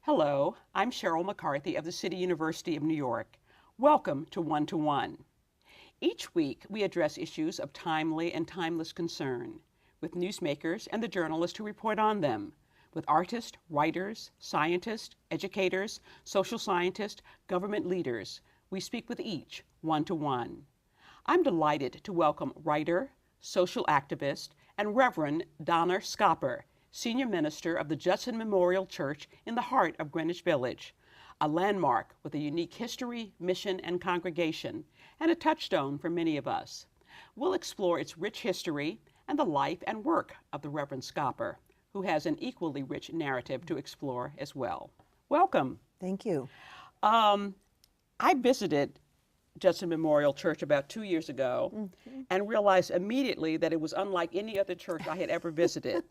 Hello, I'm Cheryl McCarthy of the City University of New York. Welcome to One to One. Each week, we address issues of timely and timeless concern with newsmakers and the journalists who report on them, with artists, writers, scientists, educators, social scientists, government leaders. We speak with each one to one. I'm delighted to welcome writer, social activist, and Reverend Donna Schaper, Senior Minister of the Judson Memorial Church in the heart of Greenwich Village, a landmark with a unique history, mission, and congregation, and a touchstone for many of us. We'll explore its rich history and the life and work of the Reverend Schaper, who has an equally rich narrative to explore as well. Welcome. Thank you. I visited Judson Memorial Church about 2 years ago and realized immediately that it was unlike any other church I had ever visited.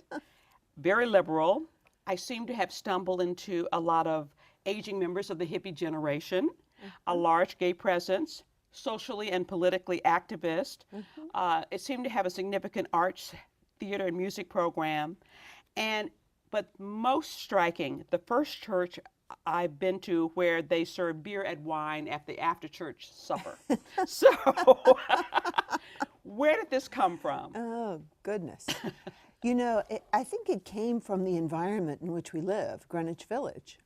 Very liberal. I seem to have stumbled into a lot of aging members of the hippie generation, a large gay presence, socially and politically activist. It seemed to have a significant arts, theater, and music program. But most striking, the first church I've been to where they serve beer and wine at the after-church supper. So, where did this come from? Oh, goodness. You know, I think it came from the environment in which we live, Greenwich Village.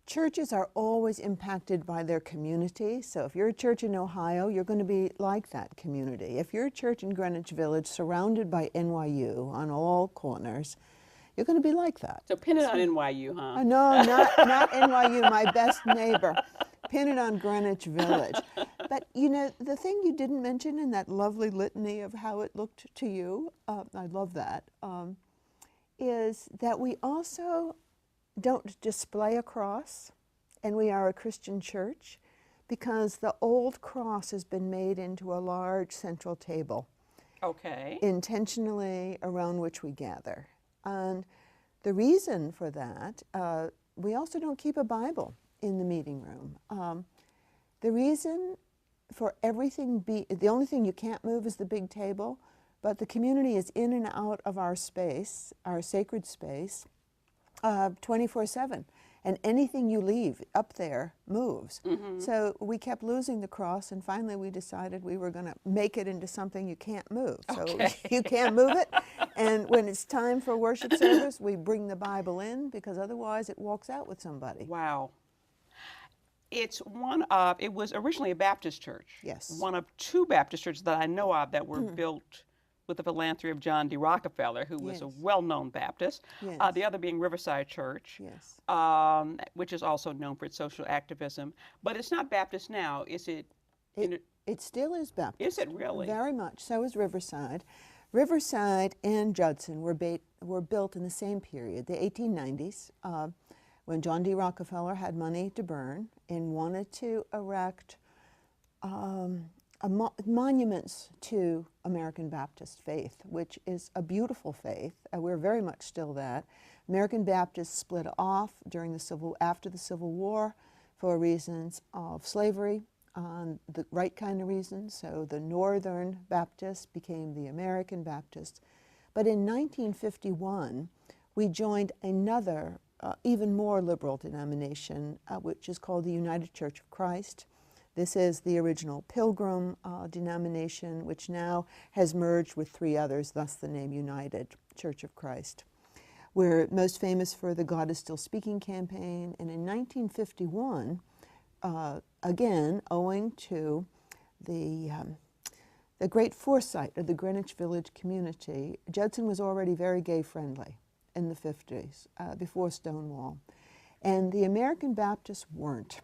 Churches are always impacted by their community. So if you're a church in Ohio, you're going to be like that community. If you're a church in Greenwich Village surrounded by NYU on all corners, you're going to be like that. So pin it on NYU, huh? No, not NYU, my best neighbor. Pin it on Greenwich Village. But, you know, the thing you didn't mention in that lovely litany of how it looked to you, I love that, is that we also don't display a cross, and we are a Christian church, because the old cross has been made into a large central table. Okay. Intentionally around which we gather. And the reason for that, we also don't keep a Bible in the meeting room. The reason for everything the only thing you can't move is the big table, but the community is in and out of our space, our sacred space, 24/7. And anything you leave up there moves. So we kept losing the cross, and finally we decided we were going to make it into something you can't move. So you can't move it, and when it's time for worship service, we bring the Bible in, because otherwise it walks out with somebody. Wow. It was originally a Baptist church. Yes. One of two Baptist churches that I know of that were built with the philanthropy of John D. Rockefeller, who was a well-known Baptist. Yes. The other being Riverside Church, Yes. which is also known for its social activism. But it's not Baptist now, is it? It still is Baptist. Is it really? Very much. So is Riverside. Riverside and Judson were built in the same period, the 1890s, when John D. Rockefeller had money to burn and wanted to erect monuments to American Baptist faith, which is a beautiful faith. We're very much still that. American Baptists split off after the Civil War for reasons of slavery, the right kind of reasons. So the Northern Baptists became the American Baptists. But in 1951, we joined another, even more liberal denomination, which is called the United Church of Christ. This is the original Pilgrim denomination, which now has merged with three others, thus the name United Church of Christ. We're most famous for the God is Still Speaking campaign, and in 1951, again, owing to the great foresight of the Greenwich Village community, Judson was already very gay-friendly in the 50s, before Stonewall. And the American Baptists weren't.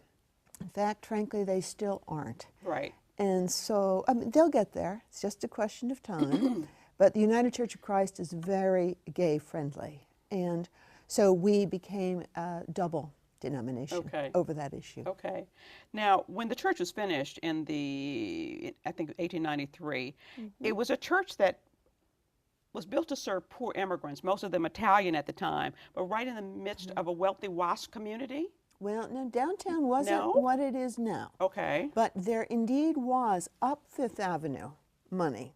In fact, frankly, they still aren't. Right. And so, they'll get there. It's just a question of time. But the United Church of Christ is very gay-friendly. And so we became a double denomination over that issue. Okay. Now, when the church was finished in I think, 1893, it was a church that was built to serve poor immigrants, most of them Italian at the time, but right in the midst of a wealthy WASP community. Well, no, downtown wasn't what it is now. Okay. But there indeed was, up Fifth Avenue, money.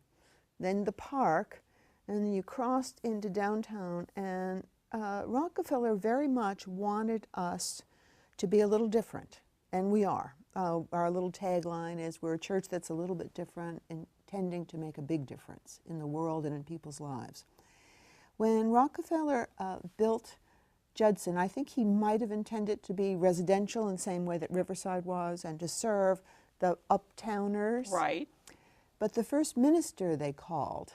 Then the park, and then you crossed into downtown, and Rockefeller very much wanted us to be a little different, and we are. Our little tagline is, we're a church that's a little bit different, intending to make a big difference in the world and in people's lives. When Rockefeller built Judson, I think he might have intended to be residential in the same way that Riverside was, and to serve the uptowners. Right. But the first minister they called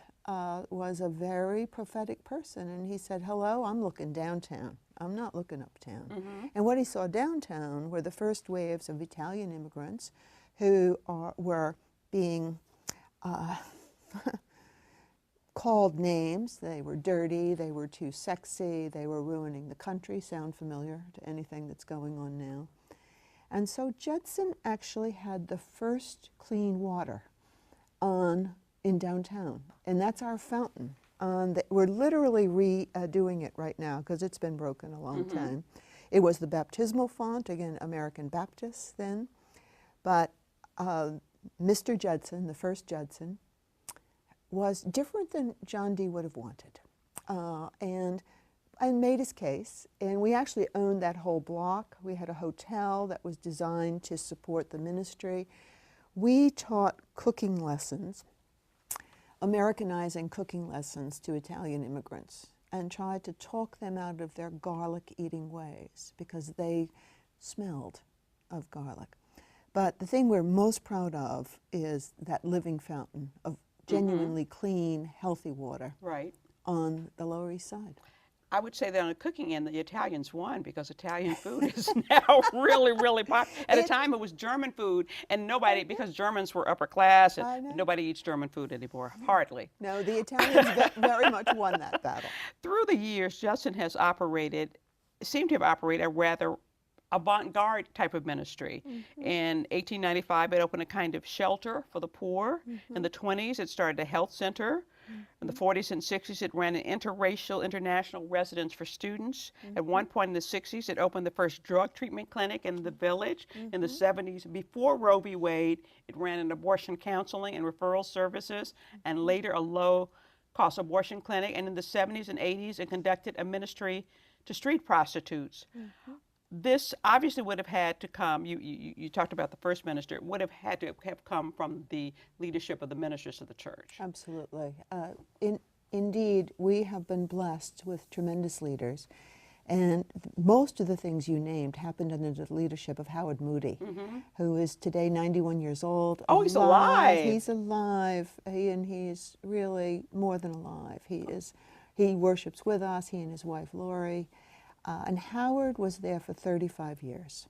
was a very prophetic person, and he said, hello, I'm looking downtown. I'm not looking uptown. And what he saw downtown were the first waves of Italian immigrants who were being called names. They were dirty, they were too sexy, they were ruining the country. Sound familiar to anything that's going on now? And so Judson actually had the first clean water in downtown, and that's our fountain. We're literally redoing it right now because it's been broken a long time. It was the baptismal font, again, American Baptist then, but Mr. Judson, the first Judson, was different than John D. would have wanted, and made his case. And we actually owned that whole block. We had a hotel that was designed to support the ministry. We taught cooking lessons, Americanizing cooking lessons to Italian immigrants, and tried to talk them out of their garlic eating ways because they smelled of garlic. But the thing we're most proud of is that living fountain of genuinely clean, healthy water on the Lower East Side. I would say that on the cooking end, the Italians won, because Italian food is now really, really popular. At a time, it was German food, and nobody, because Germans were upper class, and nobody eats German food anymore, hardly. No, the Italians very much won that battle. Through the years, Judson has seemed to have operated a rather avant-garde type of ministry. In 1895, it opened a kind of shelter for the poor. In the 20s, it started a health center. In the 40s and 60s, it ran an interracial international residence for students. At one point in the 60s, it opened the first drug treatment clinic in the village. In the 70s, before Roe v. Wade, it ran an abortion counseling and referral services, and later a low-cost abortion clinic. And in the 70s and 80s, it conducted a ministry to street prostitutes. This obviously would have had to come, you talked about the first minister, it would have had to have come from the leadership of the ministers of the church. Absolutely. Indeed, we have been blessed with tremendous leaders, and most of the things you named happened under the leadership of Howard Moody, who is today 91 years old. Oh, he's alive. He's alive, and he's really more than alive. He worships with us, he and his wife Lori. And Howard was there for 35 years,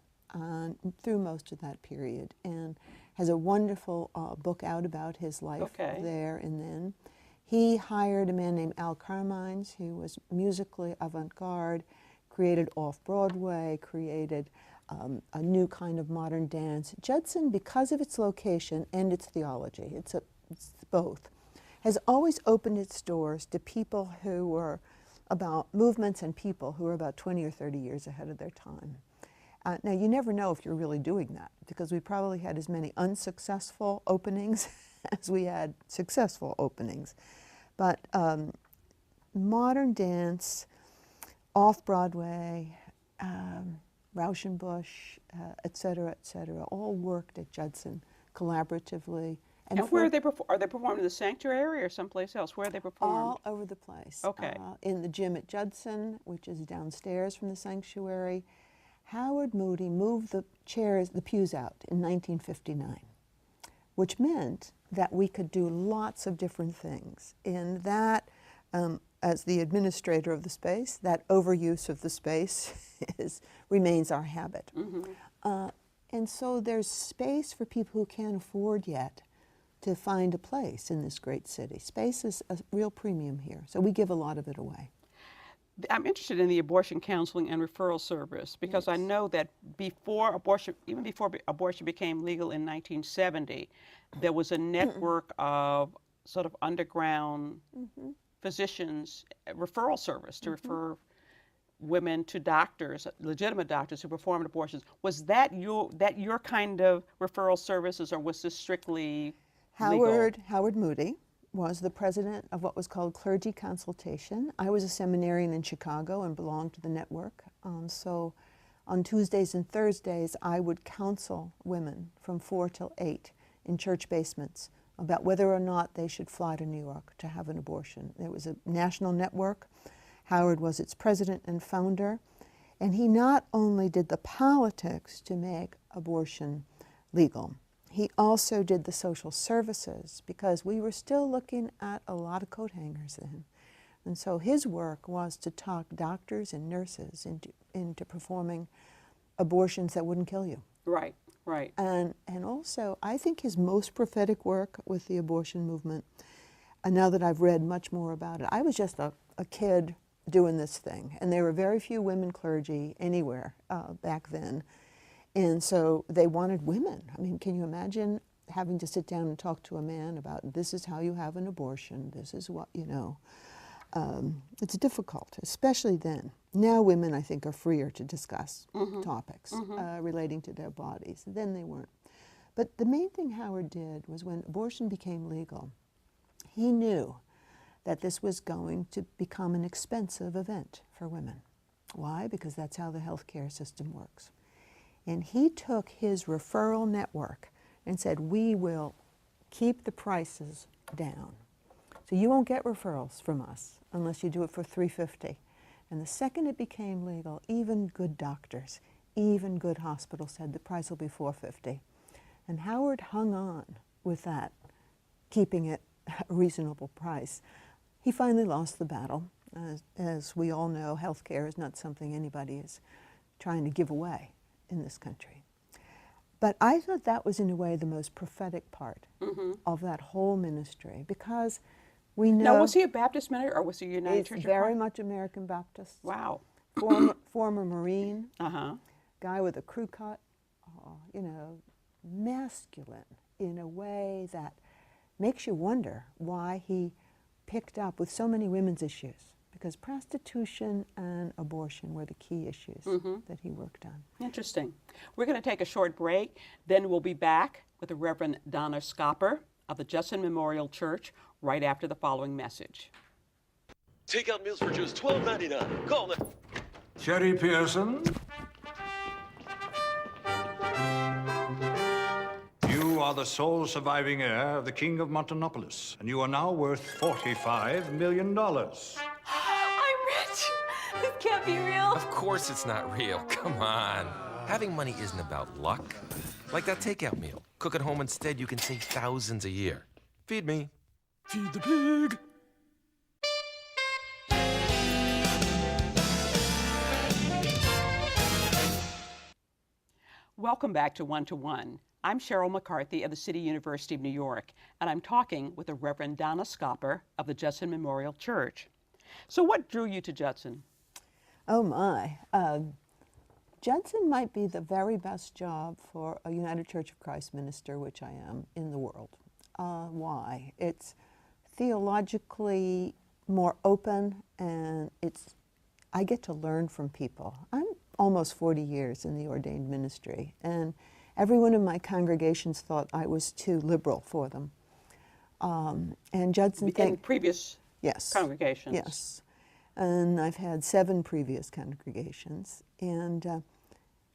through most of that period, and has a wonderful book out about his life there and then. He hired a man named Al Carmines, who was musically avant-garde, created Off-Broadway, created a new kind of modern dance. Judson, because of its location and its theology, it's both, has always opened its doors to people who were about movements and people who are about 20 or 30 years ahead of their time. Now, you never know if you're really doing that, because we probably had as many unsuccessful openings as we had successful openings. But modern dance, Off-Broadway, Rauschenbusch, et cetera, all worked at Judson collaboratively. And where are they performing in the sanctuary or someplace else? Where are they performed? All over the place. Okay. In the gym at Judson, which is downstairs from the sanctuary. Howard Moody moved the pews out in 1959, which meant that we could do lots of different things. And that, as the administrator of the space, that overuse of the space remains our habit. And so there's space for people who can't afford yet to find a place in this great city. Space is a real premium here, so we give a lot of it away. I'm interested in the abortion counseling and referral service, because I know that before abortion, even before abortion became legal in 1970, there was a network of sort of underground physicians referral service to refer women to doctors, legitimate doctors who performed abortions. Was that your kind of referral services, or was this strictly legal? Howard Moody was the president of what was called Clergy Consultation. I was a seminarian in Chicago and belonged to the network. So on Tuesdays and Thursdays, I would counsel women from 4 till 8 in church basements about whether or not they should fly to New York to have an abortion. There was a national network. Howard was its president and founder. And he not only did the politics to make abortion legal, he also did the social services, because we were still looking at a lot of coat hangers then. And so his work was to talk doctors and nurses into performing abortions that wouldn't kill you. Right, right. And also, I think his most prophetic work with the abortion movement, and now that I've read much more about it, I was just a kid doing this thing, and there were very few women clergy anywhere back then. And so they wanted women. I mean, can you imagine having to sit down and talk to a man about, this is how you have an abortion, this is what, you know. It's difficult, especially then. Now women, I think, are freer to discuss topics relating to their bodies. Then they weren't. But the main thing Howard did was, when abortion became legal, he knew that this was going to become an expensive event for women. Why? Because that's how the healthcare system works. And he took his referral network and said, we will keep the prices down. So you won't get referrals from us unless you do it for $350. And the second it became legal, even good doctors, even good hospitals said the price will be $450. And Howard hung on with that, keeping it a reasonable price. He finally lost the battle. As we all know, health care is not something anybody is trying to give away in this country. But I thought that was, in a way, the most prophetic part of that whole ministry, because we know... Now, was he a Baptist minister, or was he a United Church of Christ? Very much American Baptist. Wow. Former Marine, guy with a crew cut, you know, masculine in a way that makes you wonder why he picked up with so many women's issues, because prostitution and abortion were the key issues that he worked on. Interesting. We're going to take a short break, then we'll be back with the Reverend Donna Schaper of the Judson Memorial Church right after the following message. Takeout meals for just $12.99. Call now. Sherry Pearson. You are the sole surviving heir of the King of Montanopolis, and you are now worth $45 million. I'm rich! This can't be real. Of course it's not real. Come on. Having money isn't about luck. Like that takeout meal. Cook at home instead, you can save thousands a year. Feed me. Feed the pig. Welcome back to One to One. I'm Cheryl McCarthy of the City University of New York, and I'm talking with the Reverend Donna Schaper of the Judson Memorial Church. So what drew you to Judson? Oh my. Judson might be the very best job for a United Church of Christ minister, which I am, in the world. Why? It's theologically more open, and I get to learn from people. I'm almost 40 years in the ordained ministry, and every one of my congregations thought I was too liberal for them. And Judson In previous congregations? Yes. And I've had 7 previous congregations, and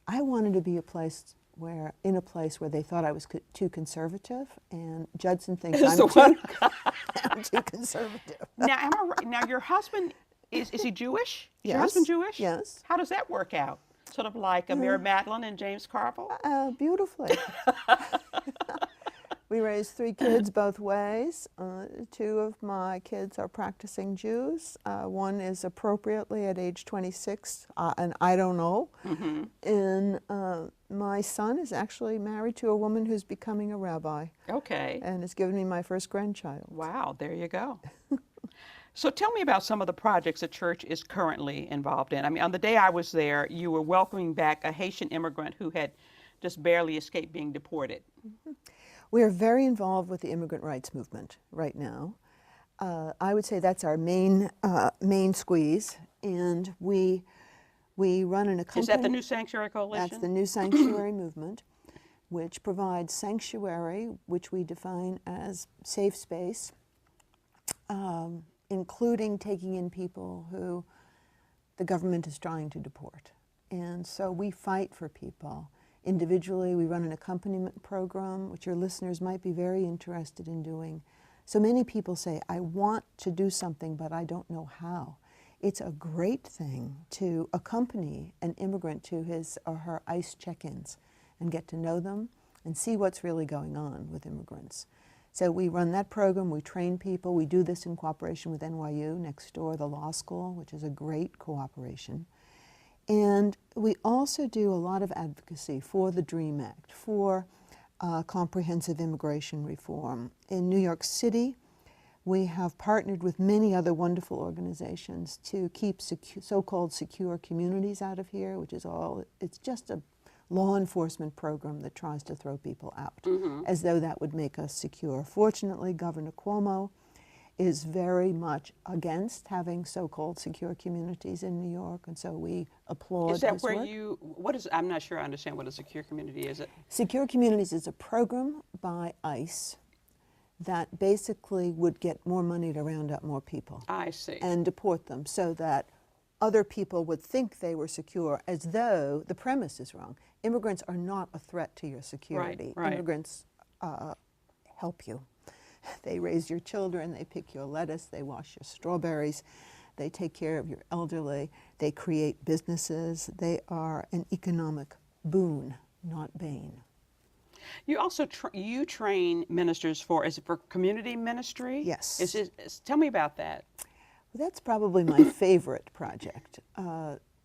I wanted to be in a place where they thought I was too conservative, and Judson thinks I'm too conservative. Now, am I right? Now, your husband, is he Jewish? Is your husband Jewish? Yes. How does that work out? Sort of like Mary Madeline and James Carville? Beautifully. We raised 3 kids both ways. 2 of my kids are practicing Jews. One is appropriately at age 26, and I don't know. And my son is actually married to a woman who's becoming a rabbi. Okay. And has given me my first grandchild. Wow, there you go. So tell me about some of the projects the church is currently involved in. I mean, on the day I was there, you were welcoming back a Haitian immigrant who had just barely escaped being deported. We are very involved with the immigrant rights movement right now. I would say that's our main squeeze, and we run an accompanying... Is that the New Sanctuary Coalition? That's the New Sanctuary movement, which provides sanctuary, which we define as safe space including taking in people who the government is trying to deport. And so we fight for people. Individually, we run an accompaniment program, which your listeners might be very interested in doing. So many people say, I want to do something, but I don't know how. It's a great thing to accompany an immigrant to his or her ICE check-ins and get to know them and see what's really going on with immigrants. So we run that program, we train people, we do this in cooperation with NYU, next door, the law school, which is a great cooperation. And we also do a lot of advocacy for the DREAM Act, for comprehensive immigration reform. In New York City, we have partnered with many other wonderful organizations to keep so-called secure communities out of here, which is it's just a law enforcement program that tries to throw people out, as though that would make us secure. Fortunately, Governor Cuomo is very much against having so-called secure communities in New York, and so we applaud his work. Is that where I'm not sure I understand what a secure community is. Secure communities is a program by ICE that basically would get more money to round up more people. I see. And deport them so that other people would think they were secure, as though the premise is wrong. Immigrants are not a threat to your security. Right. Immigrants help you. They raise your children, they pick your lettuce, they wash your strawberries, they take care of your elderly, they create businesses. They are an economic boon, not bane. You also you train ministers is it for community ministry? Yes. Tell me about that. Well, that's probably my favorite project.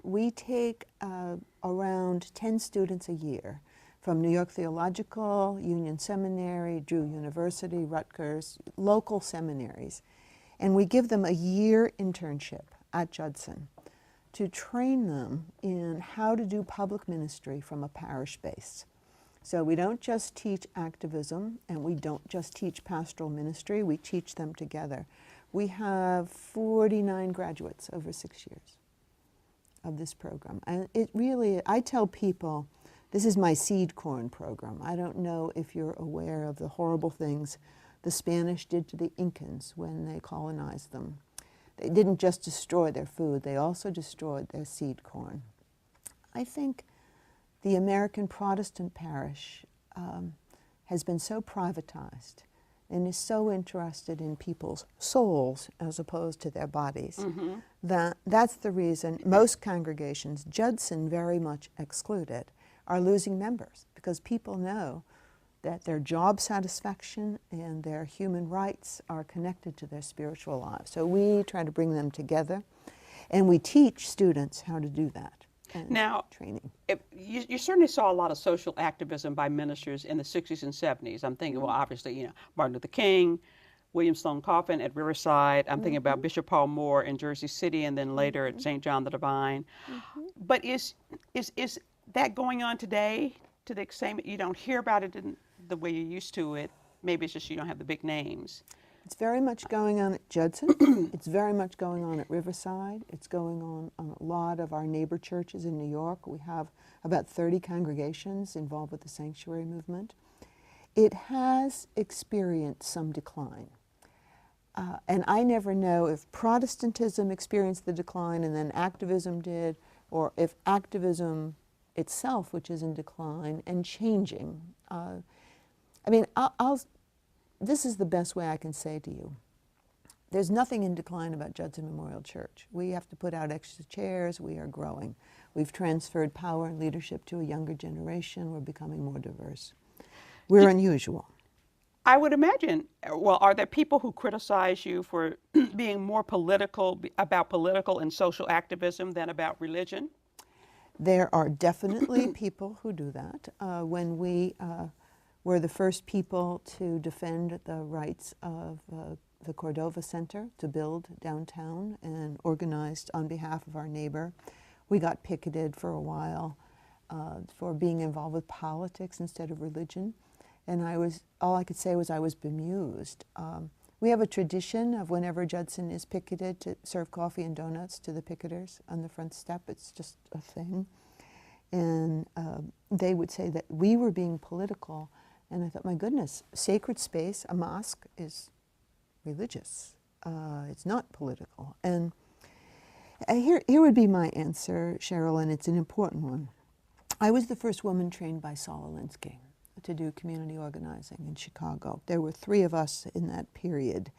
We take around 10 students a year from New York Theological, Union Seminary, Drew University, Rutgers, local seminaries, and we give them a year internship at Judson to train them in how to do public ministry from a parish base. So we don't just teach activism, and we don't just teach pastoral ministry, we teach them together. We have 49 graduates over 6 years of this program. And it really, I tell people, this is my seed corn program. I don't know if you're aware of the horrible things the Spanish did to the Incans when they colonized them. They didn't just destroy their food, they also destroyed their seed corn. I think the American Protestant parish has been so privatized and is so interested in people's souls as opposed to their bodies, that's the reason most congregations, Judson very much excluded, are losing members, because people know that their job satisfaction and their human rights are connected to their spiritual lives. So we try to bring them together, and we teach students how to do that. Now, training. You certainly saw a lot of social activism by ministers in the 60s and 70s. I'm thinking, well, obviously, Martin Luther King, William Sloane Coffin at Riverside. I'm thinking about Bishop Paul Moore in Jersey City, and then later at St. John the Divine. But is that going on today to the extent you don't hear about it in the way you used to it? Maybe it's just you don't have the big names. It's very much going on at Judson. It's very much going on at Riverside. It's going on a lot of our neighbor churches in New York. We have about 30 congregations involved with the sanctuary movement. It has experienced some decline. And I never know if Protestantism experienced the decline and then activism did, or if activism itself, which is in decline and changing. This is the best way I can say to you. There's nothing in decline about Judson Memorial Church. We have to put out extra chairs. We are growing. We've transferred power and leadership to a younger generation. We're becoming more diverse. We're unusual. I would imagine. Well, are there people who criticize you for being more about political and social activism than about religion? There are definitely people who do that. When we were the first people to defend the rights of the Cordova Center to build downtown and organized on behalf of our neighbor, we got picketed for a while for being involved with politics instead of religion. And all I could say was I was bemused. We have a tradition of whenever Judson is picketed to serve coffee and donuts to the picketers on the front step. It's just a thing. And they would say that we were being political. And I thought, my goodness, sacred space, a mosque, is religious. It's not political. And here would be my answer, Cheryl, and it's an important one. I was the first woman trained by Saul Alinsky to do community organizing in Chicago. There were 3 of us in that period,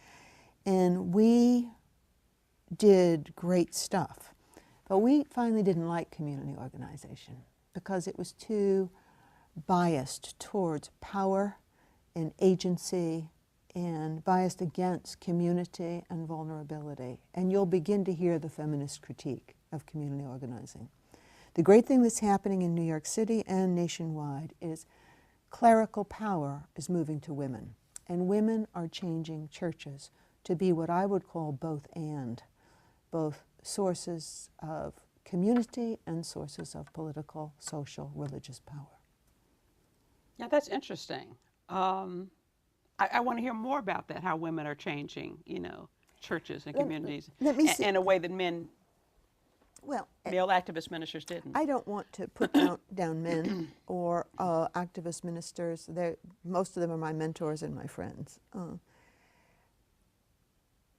and we did great stuff. But we finally didn't like community organization because it was too biased towards power and agency and biased against community and vulnerability. And you'll begin to hear the feminist critique of community organizing. The great thing that's happening in New York City and nationwide is clerical power is moving to women. And women are changing churches to be what I would call both sources of community and sources of political, social, religious power. Yeah, that's interesting. I want to hear more about that, how women are changing, churches and communities in a way that male activist ministers didn't. I don't want to put down men or activist ministers. Most of them are my mentors and my friends.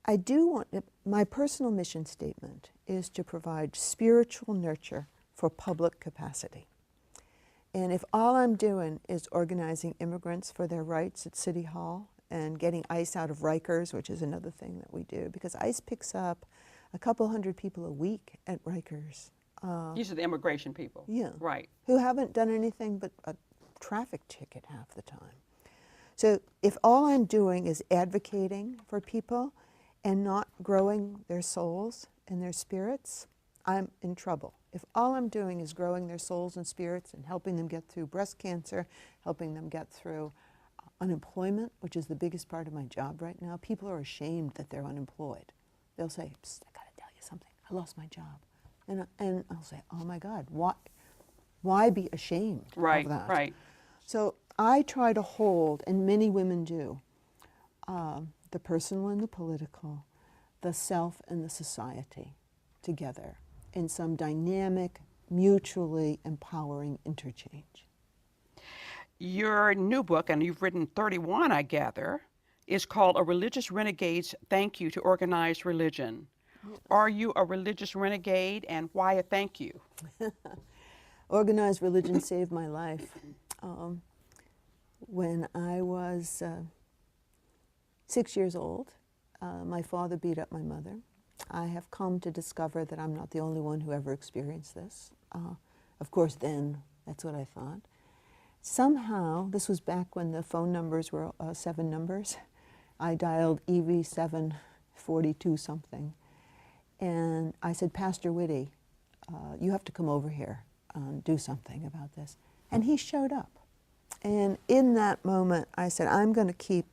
I do want, my personal mission statement is to provide spiritual nurture for public capacity. And if all I'm doing is organizing immigrants for their rights at City Hall and getting ICE out of Rikers, which is another thing that we do, because ICE picks up a couple hundred people a week at Rikers. These are the immigration people. Yeah. Right. Who haven't done anything but a traffic ticket half the time. So if all I'm doing is advocating for people and not growing their souls and their spirits, I'm in trouble. If all I'm doing is growing their souls and spirits and helping them get through breast cancer, helping them get through unemployment, which is the biggest part of my job right now, people are ashamed that they're unemployed. They'll say, "Psst, I gotta tell you something, I lost my job." And I'll say, "Oh my God, why be ashamed of that?" Right. So I try to hold, and many women do, the personal and the political, the self and the society together in some dynamic, mutually empowering interchange. Your new book, and you've written 31, I gather, is called A Religious Renegade's Thank You to Organized Religion. Yes. Are you a religious renegade, and why a thank you? Organized religion saved my life. When I was 6 years old, my father beat up my mother. I have come to discover that I'm not the only one who ever experienced this. Of course, then, that's what I thought. Somehow, this was back when the phone numbers were 7 numbers. I dialed EV 742 something. And I said, "Pastor Whitty, you have to come over here and do something about this." And he showed up. And in that moment, I said, I'm going to keep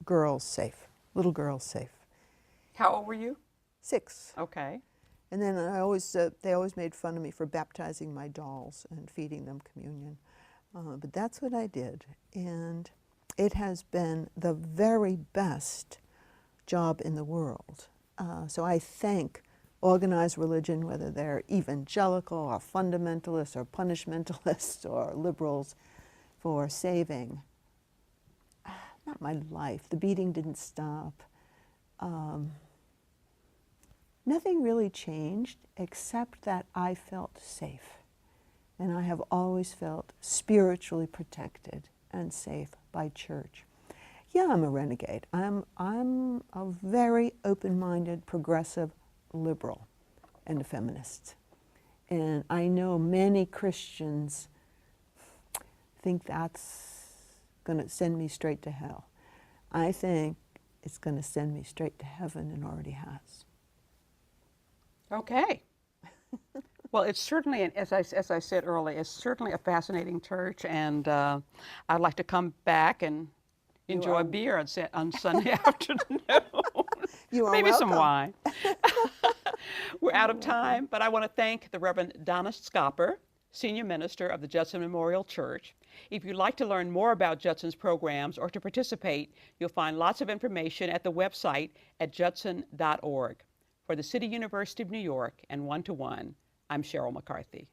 girls safe, little girls safe. How old were you? 6. Okay. And then they always made fun of me for baptizing my dolls and feeding them communion. But that's what I did. And it has been the very best job in the world. So I thank organized religion, whether they're evangelical or fundamentalists or punishmentalists or liberals, for saving, not my life. The beating didn't stop. Nothing really changed except that I felt safe. And I have always felt spiritually protected and safe by church. Yeah, I'm a renegade. I'm a very open-minded, progressive liberal and a feminist. And I know many Christians think that's going to send me straight to hell. I think it's going to send me straight to heaven and already has. Okay. Well, it's certainly, as I said earlier, it's certainly a fascinating church, and I'd like to come back and enjoy a beer on Sunday afternoon. You are Maybe welcome. some wine. We're out of time, but I want to thank the Reverend Donna Schaper, Senior Minister of the Judson Memorial Church. If you'd like to learn more about Judson's programs or to participate, you'll find lots of information at the website at judson.org. For the City University of New York and 1 to 1, I'm Cheryl McCarthy.